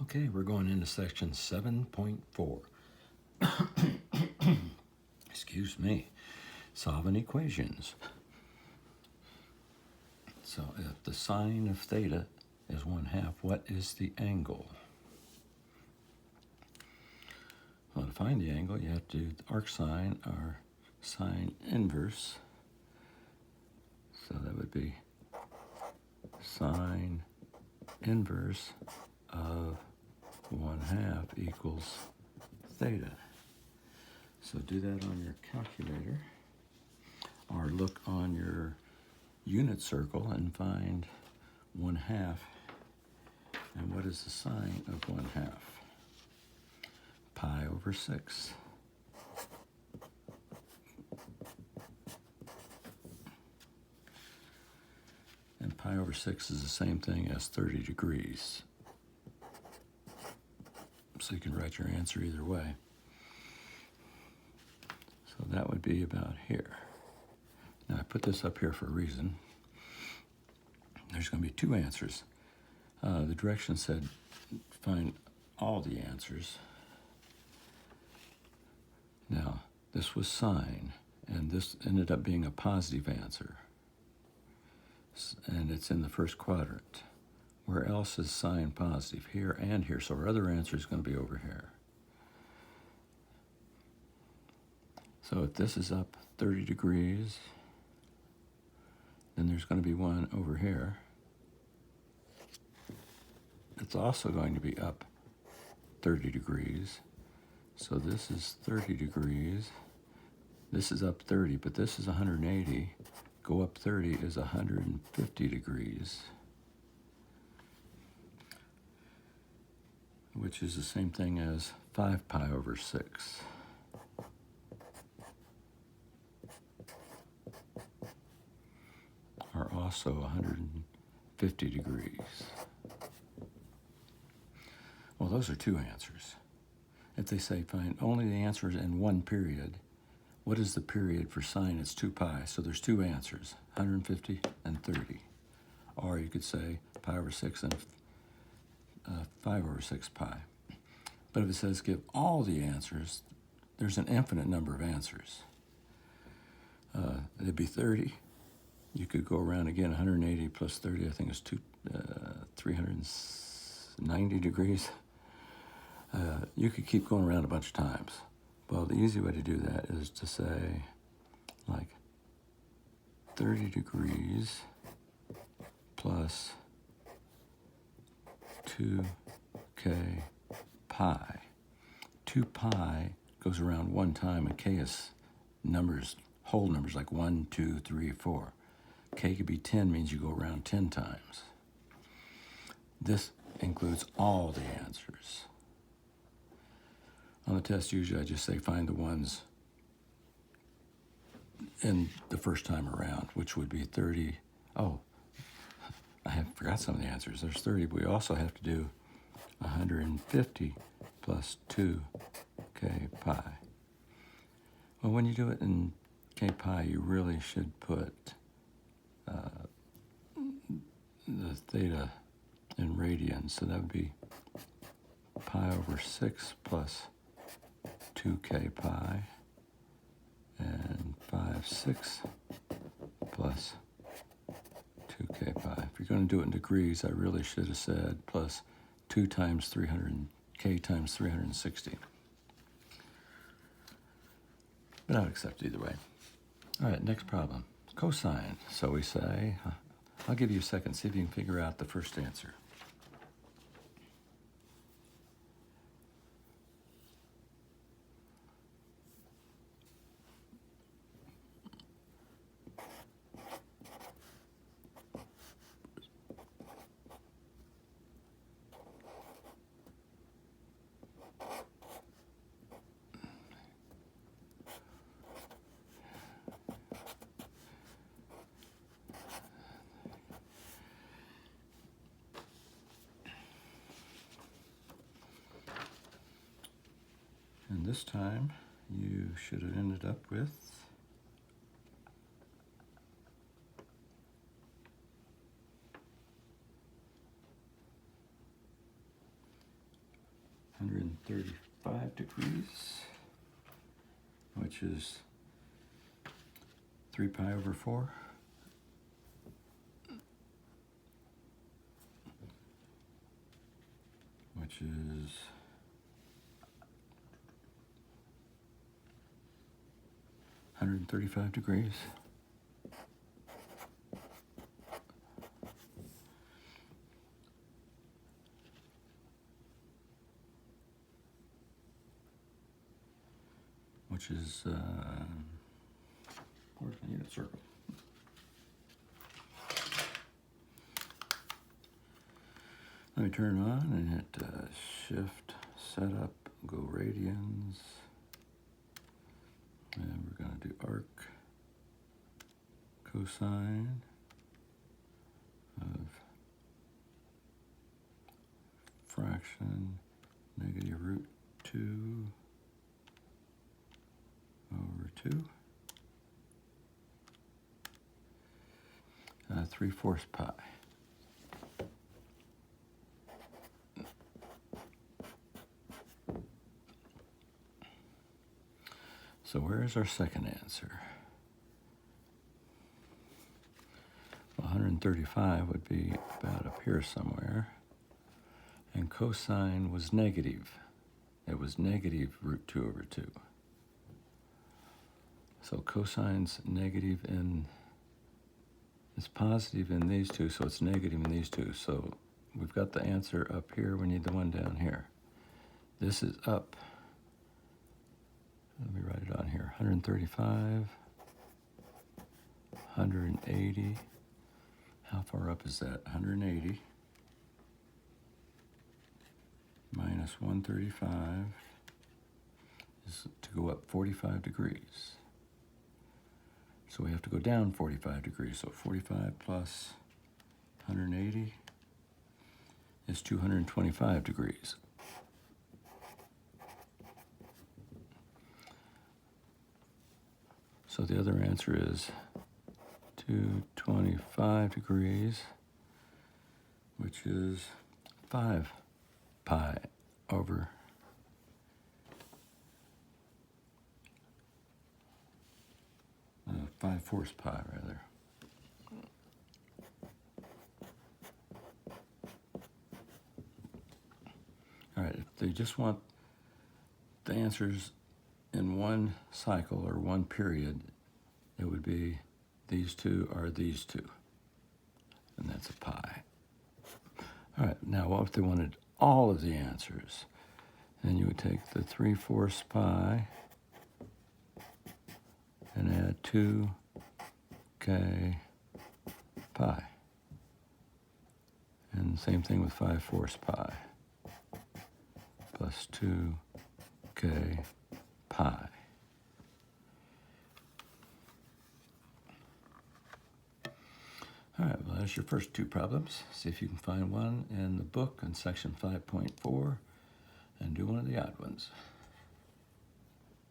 Okay, we're going into section 7.4. Excuse me. Solving equations. So if the sine of theta is 1/2, what is the angle? Well, to find the angle, you have to do the arc sine or sine inverse. So that would be sine inverse of 1/2 equals theta. So do that on your calculator, or look on your unit circle and find 1/2. And what is the sine of 1/2? Pi over 6. And pi over 6 is the same thing as 30 degrees. So you can write your answer either way. So that would be about here. Now I put this up here for a reason. There's going to be two answers. The direction said find all the answers. Now, this was sine, and this ended up being a positive answer. And it's in the first quadrant. Where else is sine positive? Here and here. So our other answer is going to be over here. So if this is up 30 degrees, then there's going to be one over here. It's also going to be up 30 degrees. So this is 30 degrees. This is up 30, but this is 180. Go up 30 is 150 degrees, which is the same thing as 5 pi over 6. Are also 150 degrees. Well, those are two answers. If they say find only the answers in one period, what is the period for sine? It's 2 pi, so there's two answers, 150 and 30. Or you could say pi over 6 and 5 over 6 pi. But if it says give all the answers, there's an infinite number of answers. It'd be 30. You could go around again, 180 plus 30, I think is 390 degrees. You could keep going around a bunch of times. Well, the easy way to do that is to say, like, 30 degrees plus 2k pi. 2 pi goes around one time, and k is numbers, whole numbers, like 1, 2, 3, 4. K could be 10, means you go around 10 times. This includes all the answers. On the test, usually I just say find the ones in the first time around, which would be 30. Oh, I have forgot some of the answers. There's 30, but we also have to do 150 plus 2k pi. Well, when you do it in k pi, you really should put the theta in radians. So that would be pi over 6 plus 2k pi, and 5/6 plus 2k pi. If you're going to do it in degrees, I really should have said plus 2 times 300, k times 360. But I'll accept either way. All right, next problem. Cosine. So we say, I'll give you a second, see if you can figure out the first answer. And this time, you should have ended up with 135 degrees, which is 3 pi over 4. Which is 135 degrees. Which is, where's my unit circle? Let me turn it on and hit Shift, Setup, go radians. And we're going to do arc, cosine of fraction negative root 2 over 2. 3/4 pi. So where is our second answer? Well, 135 would be about up here somewhere. And cosine was negative. It was negative root 2 over 2. So cosine's negative in, it's positive in these two, so it's negative in these two. So we've got the answer up here. We need the one down here. This is up. Let me write it on here. 135, 180. How far up is that? 180 minus 135 is to go up 45 degrees. So we have to go down 45 degrees. So 45 plus 180 is 225 degrees. So the other answer is 225 degrees, which is 5 pi over 5/4 pi, rather. All right, if they just want the answers in one cycle or one period, it would be these two are these two, and that's a pi. All right, now what if they wanted all of the answers? Then you would take the 3/4 pi and add 2k pi. And same thing with 5/4 pi plus 2k pi. All right, well, there's your first two problems. See if you can find one in the book in section 5.4 and do one of the odd ones.